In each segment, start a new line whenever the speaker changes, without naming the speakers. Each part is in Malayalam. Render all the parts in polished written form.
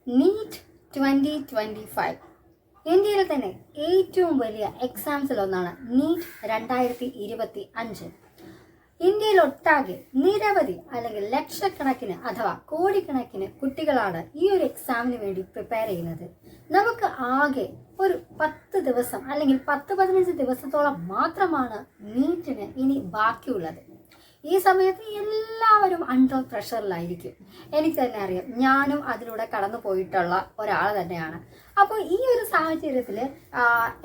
നീറ്റ് 2025 ഇന്ത്യയിൽ തന്നെ ഏറ്റവും വലിയ എക്സാംസിലൊന്നാണ് നീറ്റ് 2025. ഇന്ത്യയിലൊട്ടാകെ നിരവധി അല്ലെങ്കിൽ ലക്ഷക്കണക്കിന് അഥവാ കോടിക്കണക്കിന് കുട്ടികളാണ് ഈ ഒരു എക്സാമിന് വേണ്ടി പ്രിപ്പയർ ചെയ്യുന്നത്. നമുക്ക് ആകെ ഒരു 10 ദിവസം അല്ലെങ്കിൽ 10-15 ദിവസത്തോളം മാത്രമാണ് നീറ്റിന് ഇനി ബാക്കിയുള്ളത്. ഈ സമയത്ത് എല്ലാവരും അണ്ടർ പ്രഷറിലായിരിക്കും. എനിക്ക് തന്നെ അറിയാം, ഞാനും അതിലൂടെ കടന്നു പോയിട്ടുള്ള ഒരാൾ തന്നെയാണ്. അപ്പോൾ ഈ ഒരു സാഹചര്യത്തിൽ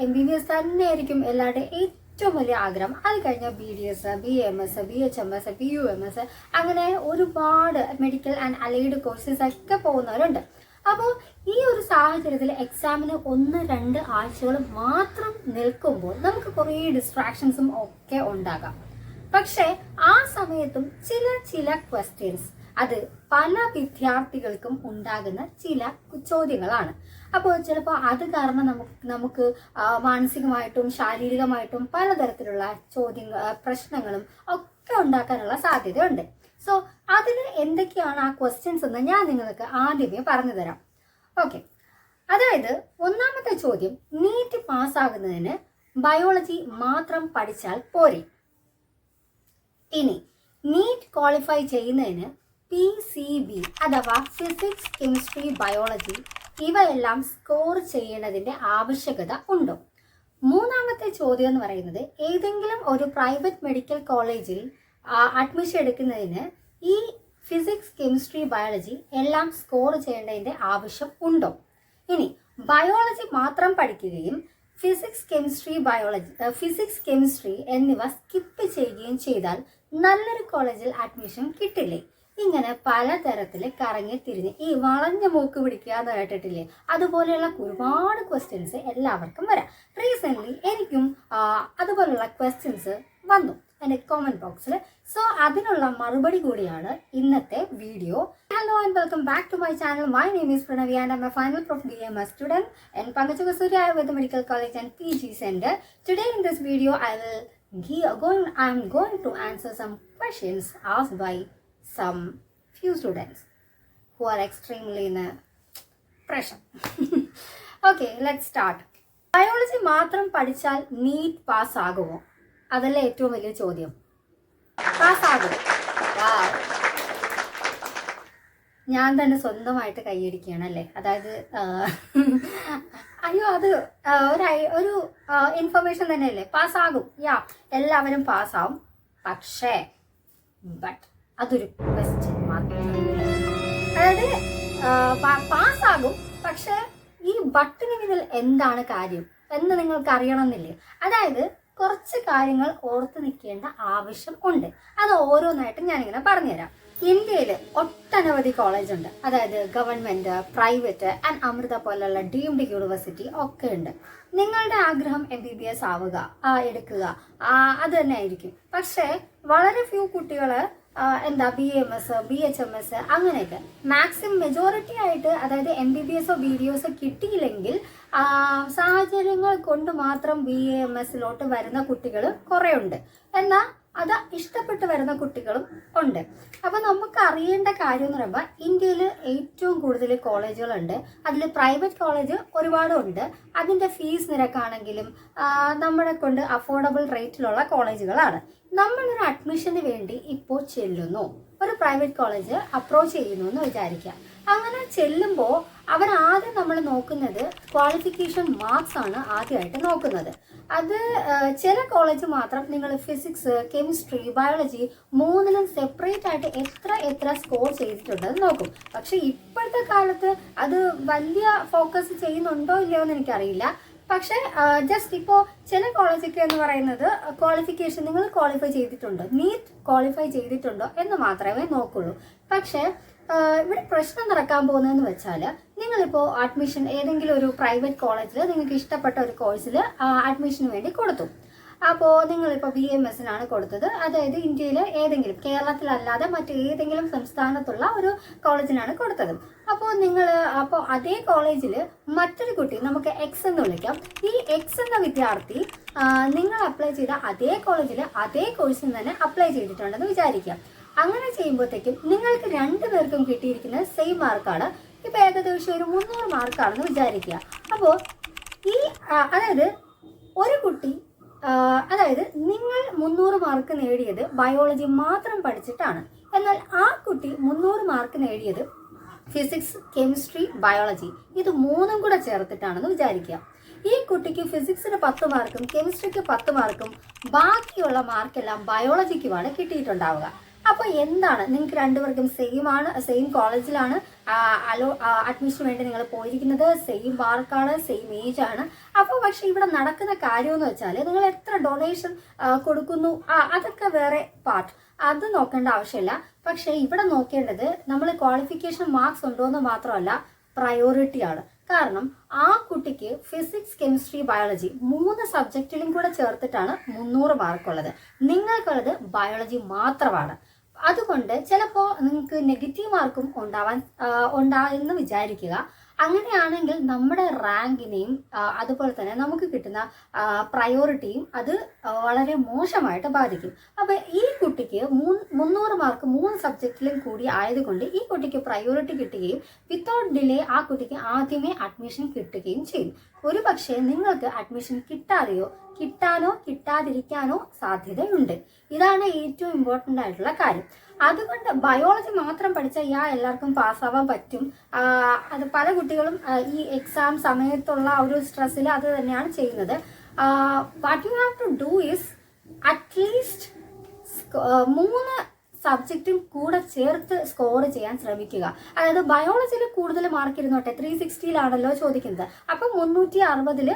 MBBS തന്നെയായിരിക്കും എല്ലാവരുടെയും ഏറ്റവും വലിയ ആഗ്രഹം. അത് കഴിഞ്ഞാൽ BDS, BAMS, BHMS, PUMS അങ്ങനെ ഒരുപാട് മെഡിക്കൽ ആൻഡ് അലൈഡ് കോഴ്സസ് ഒക്കെ പോകുന്നവരുണ്ട്. അപ്പോൾ ഈ ഒരു സാഹചര്യത്തിൽ എക്സാമിന് 1-2 ആഴ്ചകൾ മാത്രം നിൽക്കുമ്പോൾ നമുക്ക് കുറേ ഡിസ്ട്രാക്ഷൻസും ഒക്കെ ഉണ്ടാകാം. പക്ഷേ ആ സമയത്തും ചില ക്വസ്റ്റ്യൻസ് അത് പല വിദ്യാർത്ഥികൾക്കും ഉണ്ടാകുന്ന ചില ചോദ്യങ്ങളാണ്. അപ്പോൾ ചിലപ്പോൾ അത് കാരണം നമുക്ക് മാനസികമായിട്ടും ശാരീരികമായിട്ടും പലതരത്തിലുള്ള പ്രശ്നങ്ങളും ഒക്കെ ഉണ്ടാക്കാനുള്ള സാധ്യതയുണ്ട്. സോ അതിന് എന്തൊക്കെയാണ് ആ ക്വസ്റ്റ്യൻസ് എന്ന് ഞാൻ നിങ്ങൾക്ക് ആദ്യമേ പറഞ്ഞു തരാം. ഓക്കെ, അതായത് ഒന്നാമത്തെ ചോദ്യം, നീറ്റ് പാസ്സാകുന്നതിന് ബയോളജി മാത്രം പഠിച്ചാൽ പോരെ? ഇനി നീറ്റ് ക്വാളിഫൈ ചെയ്യുന്നതിന് PCB അഥവാ ഫിസിക്സ്, കെമിസ്ട്രി, ബയോളജി ഇവയെല്ലാം സ്കോർ ചെയ്യേണ്ടതിൻ്റെ ആവശ്യകത ഉണ്ടോ? മൂന്നാമത്തെ ചോദ്യം എന്ന് പറയുന്നത്, ഏതെങ്കിലും ഒരു പ്രൈവറ്റ് മെഡിക്കൽ കോളേജിൽ അഡ്മിഷൻ എടുക്കുന്നതിന് ഈ ഫിസിക്സ്, കെമിസ്ട്രി, ബയോളജി എല്ലാം സ്കോർ ചെയ്യേണ്ടതിൻ്റെ ആവശ്യം ഉണ്ടോ? ഇനി ബയോളജി മാത്രം പഠിക്കുകയും ഫിസിക്സ്, കെമിസ്ട്രി എന്നിവ സ്കിപ്പ് ചെയ്യുകയും ചെയ്താൽ നല്ലൊരു കോളേജിൽ അഡ്മിഷൻ കിട്ടില്ലേ? ഇങ്ങനെ പലതരത്തിൽ കറങ്ങി തിരിഞ്ഞ് ഈ വളഞ്ഞ മൂക്ക് പിടിക്കുക എന്ന് കേട്ടിട്ടില്ലേ? അതുപോലെയുള്ള ഒരുപാട് ക്വസ്റ്റ്യൻസ് എല്ലാവർക്കും വരാം. റീസെൻ്റ്ലി എനിക്കും അതുപോലെയുള്ള ക്വസ്റ്റ്യൻസ് വന്നു എൻ്റെ കോമൻറ്റ് ബോക്സിൽ. സോ അതിനുള്ള മറുപടി കൂടിയാണ് ഇന്നത്തെ video. Hello and welcome back to my channel. My name is Pranavi and I'm a final prof BMS student in Pangachukka Surya Ayurveda Medical College and PG Center. Today in this video I'm going to answer some questions asked by some few students who are extremely in a pressure. Okay, let's start. Biology മാത്രം പഠിച്ചാൽ നീറ്റ് പാസ് ആകുമോ? അതല്ല ഏറ്റവും വലിയ ചോദ്യം. പാസ്സാകും. ഞാൻ തന്നെ സ്വന്തമായിട്ട് കൈയടിക്കുകയാണ് അല്ലേ. അതായത് അയ്യോ, അത് ഒരു ഇൻഫർമേഷൻ തന്നെയല്ലേ. പാസ്സാകും, എല്ലാവരും പാസ്സാവും. പക്ഷേ അതൊരു ക്വസ്റ്റ്യൻ മാത്രമേ. അതായത് പാസ്സാകും, പക്ഷേ ഈ ബട്ടിന് പിന്നിൽ എന്താണ് കാര്യം എന്ന് നിങ്ങൾക്ക് അറിയണമെന്നില്ലേ? അതായത് കുറച്ച് കാര്യങ്ങൾ ഓർത്ത് നിൽക്കേണ്ട ആവശ്യം ഉണ്ട്. അത് ഓരോന്നായിട്ട് ഞാനിങ്ങനെ പറഞ്ഞുതരാം. ഇന്ത്യയിൽ ഒട്ടനവധി കോളേജ് ഉണ്ട്. അതായത് ഗവൺമെൻറ്, പ്രൈവറ്റ് ആൻഡ് അമൃത പോലുള്ള ഡീംഡ് യൂണിവേഴ്സിറ്റി ഒക്കെ ഉണ്ട്. നിങ്ങളുടെ ആഗ്രഹം MBBS ആവുക, എടുക്കുക, അത് തന്നെ ആയിരിക്കും. പക്ഷേ വളരെ ഫ്യൂ കുട്ടികൾ BAMS, BHMS അങ്ങനെയൊക്കെ മാക്സിമം മെജോറിറ്റി ആയിട്ട്, അതായത് MBBS BDS കിട്ടിയില്ലെങ്കിൽ സാഹചര്യങ്ങൾ കൊണ്ട് മാത്രം BAMSലോട്ട് വരുന്ന കുട്ടികൾ കുറേ ഉണ്ട്. എന്നാൽ അത് ഇഷ്ടപ്പെട്ട് വരുന്ന കുട്ടികളും ഉണ്ട്. അപ്പോൾ നമുക്ക് അറിയേണ്ട കാര്യം എന്ന് പറയുമ്പോൾ, ഇന്ത്യയിൽ ഏറ്റവും കൂടുതൽ കോളേജുകളുണ്ട്. അതിൽ പ്രൈവറ്റ് കോളേജ് ഒരുപാടുണ്ട്. അതിൻ്റെ ഫീസ് നിരക്കാണെങ്കിലും നമ്മളെ കൊണ്ട് അഫോർഡബിൾ റേറ്റിലുള്ള കോളേജുകളാണ്. നമ്മളൊരു അഡ്മിഷന് വേണ്ടി ഇപ്പോൾ ചെല്ലുന്നു, ഒരു പ്രൈവറ്റ് കോളേജ് അപ്രോച്ച് ചെയ്യുന്നു എന്ന് വിചാരിക്കുക. അങ്ങനെ ചെല്ലുമ്പോൾ അവരാദ്യം നമ്മൾ നോക്കുന്നത് ക്വാളിഫിക്കേഷൻ മാർക്സ് ആണ് ആദ്യമായിട്ട് നോക്കുന്നത്. അത് ചില കോളേജ് മാത്രം നിങ്ങൾ ഫിസിക്സ്, കെമിസ്ട്രി, ബയോളജി മൂന്നിലും സെപ്പറേറ്റ് ആയിട്ട് എത്ര സ്കോർ ചെയ്തിട്ടുണ്ടെന്ന് നോക്കും. പക്ഷെ ഇപ്പോഴത്തെ കാലത്ത് അത് വലിയ ഫോക്കസ് ചെയ്യുന്നുണ്ടോ ഇല്ലയോ എന്ന് എനിക്കറിയില്ല. പക്ഷേ ജസ്റ്റ് ഇപ്പോൾ ചില കോളേജൊക്കെ എന്ന് പറയുന്നത് ക്വാളിഫിക്കേഷൻ, നിങ്ങൾ ക്വാളിഫൈ ചെയ്തിട്ടുണ്ടോ, നീറ്റ് ക്വാളിഫൈ ചെയ്തിട്ടുണ്ടോ എന്ന് മാത്രമേ നോക്കുള്ളൂ. പക്ഷേ ഇവിടെ പ്രശ്നം നടക്കാൻ പോകുന്നതെന്ന് വെച്ചാൽ, നിങ്ങളിപ്പോൾ അഡ്മിഷൻ ഏതെങ്കിലും ഒരു പ്രൈവറ്റ് കോളേജിൽ നിങ്ങൾക്ക് ഇഷ്ടപ്പെട്ട ഒരു കോഴ്സിൽ അഡ്മിഷന് വേണ്ടി കൊടുത്തു. അപ്പോൾ നിങ്ങളിപ്പോൾ BMSനാണ് കൊടുത്തത്. അതായത് ഇന്ത്യയിൽ ഏതെങ്കിലും, കേരളത്തിലല്ലാതെ മറ്റേതെങ്കിലും സംസ്ഥാനത്തുള്ള ഒരു കോളേജിനാണ് കൊടുത്തത്. അപ്പോൾ അതേ കോളേജിൽ മറ്റൊരു കുട്ടി, നമുക്ക് X എന്ന് വിളിക്കാം, ഈ X എന്ന വിദ്യാർത്ഥി നിങ്ങൾ അപ്ലൈ ചെയ്ത അതേ കോളേജിൽ അതേ കോഴ്സിന് തന്നെ അപ്ലൈ ചെയ്തിട്ടുണ്ടെന്ന് വിചാരിക്കാം. അങ്ങനെ ചെയ്യുമ്പോഴത്തേക്കും നിങ്ങൾക്ക് 2 പേർക്കും കിട്ടിയിരിക്കുന്ന സെയിം മാർക്കാണ്. ഇപ്പോൾ ഏകദേശം ഒരു 300 മാർക്കാണെന്ന് വിചാരിക്കുക. അപ്പോൾ ഈ അതായത് ഒരു കുട്ടി അതായത് നിങ്ങൾ 300 മാർക്ക് നേടിയത് ബയോളജി മാത്രം പഠിച്ചിട്ടാണ്. എന്നാൽ ആ കുട്ടി 300 മാർക്ക് നേടിയത് ഫിസിക്സ്, കെമിസ്ട്രി, ബയോളജി ഇത് മൂന്നും കൂടെ ചേർത്തിട്ടാണെന്ന് വിചാരിക്കുക. ഈ കുട്ടിക്ക് ഫിസിക്സിന് 10 മാർക്കും കെമിസ്ട്രിക്ക് 10 മാർക്കും ബാക്കിയുള്ള മാർക്കെല്ലാം ബയോളജിക്കുമാണ് കിട്ടിയിട്ടുണ്ടാവുക. അപ്പോൾ എന്താണ്, നിങ്ങൾക്ക് രണ്ടുപേർക്കും സെയിം കോളേജിലാണ് അഡ്മിഷന് വേണ്ടി നിങ്ങൾ പോയിരിക്കുന്നത്, സെയിം മാർക്കാണ്, സെയിം ഏജ് ആണ്. അപ്പോൾ പക്ഷെ ഇവിടെ നടക്കുന്ന കാര്യമെന്ന് വെച്ചാൽ നിങ്ങൾ എത്ര ഡൊണേഷൻ കൊടുക്കുന്നു അതൊക്കെ വേറെ പാർട്ട്, അത് നോക്കേണ്ട ആവശ്യമില്ല. പക്ഷെ ഇവിടെ നോക്കേണ്ടത് നമ്മൾ ക്വാളിഫിക്കേഷൻ മാർക്സ് ഉണ്ടോ എന്ന് മാത്രമല്ല, പ്രയോറിറ്റിയാണ്. കാരണം ആ കുട്ടിക്ക് ഫിസിക്സ്, കെമിസ്ട്രി, ബയോളജി 3 സബ്ജക്റ്റിലും കൂടെ ചേർത്തിട്ടാണ് 300 മാർക്കുള്ളത്. നിങ്ങൾക്കുള്ളത് ബയോളജി മാത്രമാണ്. അതുകൊണ്ട് ചിലപ്പോൾ നിങ്ങൾക്ക് നെഗറ്റീവ് മാർക്കും ഉണ്ടായെന്ന് വിചാരിക്കുക. അങ്ങനെയാണെങ്കിൽ നമ്മുടെ റാങ്കിനെയും അതുപോലെ തന്നെ നമുക്ക് കിട്ടുന്ന പ്രയോറിറ്റിയും അത് വളരെ മോശമായിട്ട് ബാധിക്കും. അപ്പോൾ ഈ കുട്ടിക്ക് 300 മാർക്ക് 3 സബ്ജക്റ്റിലും കൂടി ആയതുകൊണ്ട് ഈ കുട്ടിക്ക് പ്രയോറിറ്റി കിട്ടുകയും വിത്തൗട്ട് ഡിലേ ആ കുട്ടിക്ക് ആദ്യമേ അഡ്മിഷൻ കിട്ടുകയും ചെയ്യും. ഒരു പക്ഷേ നിങ്ങൾക്ക് അഡ്മിഷൻ കിട്ടാനോ കിട്ടാതിരിക്കാനോ സാധ്യതയുണ്ട്. ഇതാണ് ഏറ്റവും ഇമ്പോർട്ടൻ്റ് ആയിട്ടുള്ള കാര്യം. അതുകൊണ്ട് ബയോളജി മാത്രം പഠിച്ചാൽ എല്ലാവർക്കും പാസ്സാവാൻ പറ്റും. അത് പല കുട്ടികളും ഈ എക്സാം സമയത്തുള്ള ഒരു സ്ട്രെസ്സിൽ അത് തന്നെയാണ് ചെയ്യുന്നത്. What you have to do is at least 3 സബ്ജക്റ്റും കൂടെ ചേർത്ത് സ്കോർ ചെയ്യാൻ ശ്രമിക്കുക. അതായത് ബയോളജിയിൽ കൂടുതൽ മാർക്ക് ഇരുന്നോട്ടെ, 360 ചോദിക്കുന്നത്. അപ്പം 360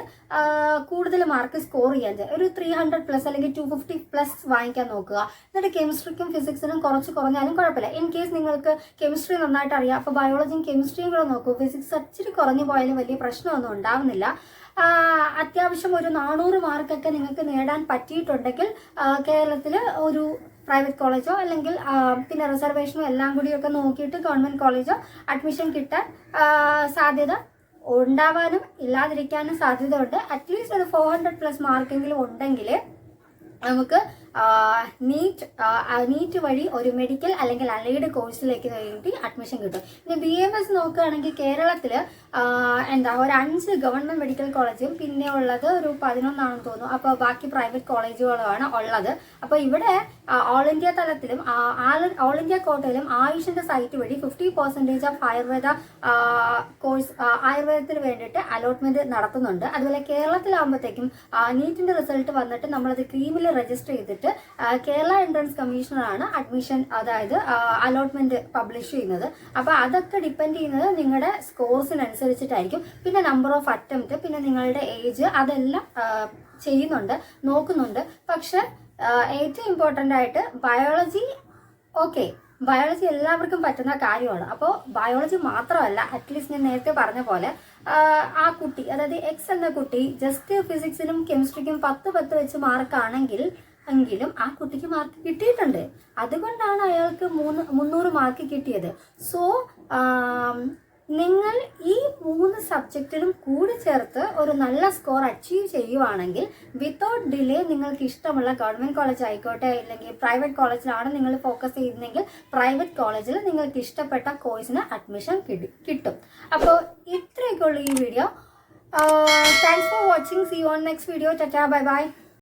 കൂടുതൽ മാർക്ക് സ്കോർ ചെയ്യാൻ ഒരു 300+ അല്ലെങ്കിൽ 250+ വാങ്ങിക്കാൻ നോക്കുക. എന്നിട്ട് കെമിസ്ട്രിക്കും ഫിസിക്സിനും കുറച്ച് കുറഞ്ഞാലും കുഴപ്പമില്ല. ഇൻ കേസ് നിങ്ങൾക്ക് കെമിസ്ട്രി നന്നായിട്ട് അറിയാം, അപ്പോൾ ബയോളജിയും കെമിസ്ട്രിയും കൂടെ നോക്കൂ. ഫിസിക്സ് ഇച്ചിരി കുറഞ്ഞു പോയാലും വലിയ പ്രശ്നമൊന്നും ഉണ്ടാവുന്നില്ല. അത്യാവശ്യം ഒരു 400 മാർക്കൊക്കെ നിങ്ങൾക്ക് നേടാൻ പറ്റിയിട്ടുണ്ടെങ്കിൽ കേരളത്തിൽ ഒരു പ്രൈവറ്റ് കോളേജോ അല്ലെങ്കിൽ പിന്നെ റിസർവേഷനോ എല്ലാം കൂടിയൊക്കെ നോക്കിയിട്ട് ഗവൺമെൻറ് കോളേജോ അഡ്മിഷൻ കിട്ടാൻ സാധ്യത ഉണ്ടാവാനും ഇല്ലാതിരിക്കാനും സാധ്യത ഉണ്ട്. അറ്റ്ലീസ്റ്റ് ഒരു 400+ മാർക്കെങ്കിലും ഉണ്ടെങ്കിൽ നമുക്ക് നീറ്റ് വഴി ഒരു മെഡിക്കൽ അല്ലെങ്കിൽ അലൈഡ് കോഴ്സിലേക്ക് വേണ്ടി അഡ്മിഷൻ കിട്ടും. ഇനി BMS നോക്കുകയാണെങ്കിൽ കേരളത്തിൽ ഒരു 5 ഗവൺമെൻറ് മെഡിക്കൽ കോളേജും പിന്നെ ഉള്ളത് ഒരു 11 ആണെന്ന് തോന്നുന്നു. അപ്പോൾ ബാക്കി പ്രൈവറ്റ് കോളേജുകളുമാണ് ഉള്ളത്. അപ്പോൾ ഇവിടെ ഓൾ ഇന്ത്യ തലത്തിലും ഓൾ ഇന്ത്യ കോട്ടയിലും ആയുഷിൻ്റെ സൈറ്റ് വഴി 50% ഓഫ് ആയുർവേദ കോഴ്സ് ആയുർവേദത്തിന് വേണ്ടിയിട്ട് അലോട്ട്മെൻറ്റ് നടത്തുന്നുണ്ട്. അതുപോലെ കേരളത്തിലാകുമ്പോഴത്തേക്കും നീറ്റിൻ്റെ റിസൾട്ട് വന്നിട്ട് നമ്മളത് ക്രീമിൽ രജിസ്റ്റർ ചെയ്തിട്ട് കേരള എൻട്രൻസ് കമ്മീഷണറാണ് അഡ്മിഷൻ അതായത് അലോട്ട്മെന്റ് പബ്ലിഷ് ചെയ്യുന്നത്. അപ്പോൾ അതൊക്കെ ഡിപ്പെൻഡ് ചെയ്യുന്നത് നിങ്ങളുടെ സ്കോർസിനനുസരിച്ചിട്ടായിരിക്കും. പിന്നെ നമ്പർ ഓഫ് അറ്റംപ്റ്റ്, പിന്നെ നിങ്ങളുടെ ഏജ്, അതെല്ലാം നോക്കുന്നുണ്ട്. പക്ഷെ ഏറ്റവും ഇമ്പോർട്ടൻ്റ് ആയിട്ട് ബയോളജി ബയോളജി എല്ലാവർക്കും പറ്റുന്ന കാര്യമാണ്. അപ്പോൾ ബയോളജി മാത്രമല്ല, അറ്റ്ലീസ്റ്റ് ഞാൻ നേരത്തെ പറഞ്ഞ പോലെ ആ കുട്ടി അതായത് എക്സ് എന്ന കുട്ടി ജസ്റ്റ് ഫിസിക്സിനും കെമിസ്ട്രിക്കും 10 വെച്ച് മാർക്കാണെങ്കിലും ആ കുട്ടിക്ക് മാർക്ക് കിട്ടിയിട്ടുണ്ട്. അതുകൊണ്ടാണ് അയാൾക്ക് 300 മാർക്ക് കിട്ടിയത്. സോ നിങ്ങൾ ഈ 3 സബ്ജക്റ്റിലും കൂടി ചേർത്ത് ഒരു നല്ല സ്കോർ അച്ചീവ് ചെയ്യുവാണെങ്കിൽ വിത്തൗട്ട് ഡിലേ നിങ്ങൾക്ക് ഇഷ്ടമുള്ള ഗവൺമെൻറ് കോളേജ് ആയിക്കോട്ടെ അല്ലെങ്കിൽ പ്രൈവറ്റ് കോളേജിലാണ് നിങ്ങൾ ഫോക്കസ് ചെയ്യുന്നതെങ്കിൽ പ്രൈവറ്റ് കോളേജിൽ നിങ്ങൾക്ക് ഇഷ്ടപ്പെട്ട കോഴ്സിന് അഡ്മിഷൻ കിട്ടും. അപ്പോൾ ഇത്രയൊക്കെ ഉള്ളൂ ഈ video. Thanks for watching. See you on next video. Tata, bye by.